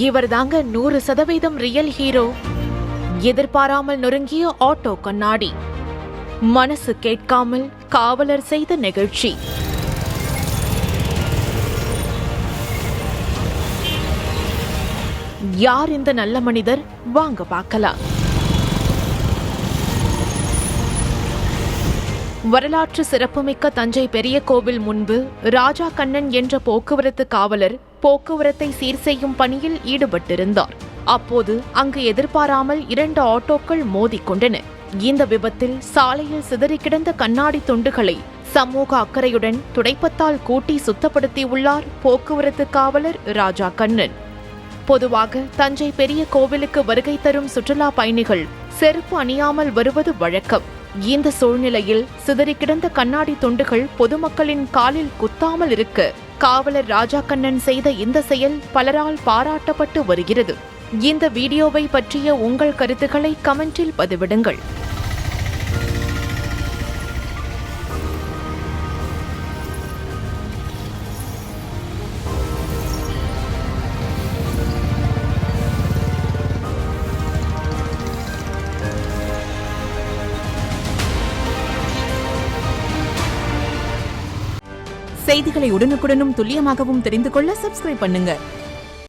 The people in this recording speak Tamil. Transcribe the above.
இவர்தாங்க 100% ரியல் ஹீரோ. எதிர்பாராமல் நொறுங்கிய ஆட்டோ கண்ணாடி. மனசு கேட்காமல் காவலர் செய்த நிகழ்ச்சி. யார் இந்த நல்ல மனிதர்? வாங்க பார்க்கலாம். வரலாற்று சிறப்புமிக்க தஞ்சை பெரிய கோவில் முன்பு ராஜா கண்ணன் என்ற போக்குவரத்து காவலர் போக்குவரத்தை சீர் செய்யும் பணியில் ஈடுபட்டிருந்தார். அப்போது அங்கு எதிர்பாராமல் 2 ஆட்டோக்கள் மோதிக்கொண்டன. இந்த விபத்தில் சாலையில் சிதறி கிடந்த கண்ணாடி துண்டுகளை சமூக அக்கறையுடன் துடைப்பத்தால் கூட்டி சுத்தப்படுத்தியுள்ளார் போக்குவரத்து காவலர் ராஜா கண்ணன். பொதுவாக தஞ்சை பெரிய கோவிலுக்கு வருகை தரும் சுற்றுலா பயணிகள் செருப்பு அணியாமல் வருவது வழக்கம். இந்த சூழ்நிலையில் சிதறி கிடந்த கண்ணாடி துண்டுகள் பொதுமக்களின் காலில் குத்தாமல் இருக்க காவலர் ராஜா கண்ணன் செய்த இந்த செயல் பலரால் பாராட்டப்பட்டு வருகிறது. இந்த வீடியோவை பற்றிய உங்கள் கருத்துக்களை கமெண்டில் பதிவிடுங்கள். செய்திகளை உடனுக்குடனும் துல்லியமாகவும் தெரிந்து கொள்ள சப்ஸ்கிரைப் பண்ணுங்க.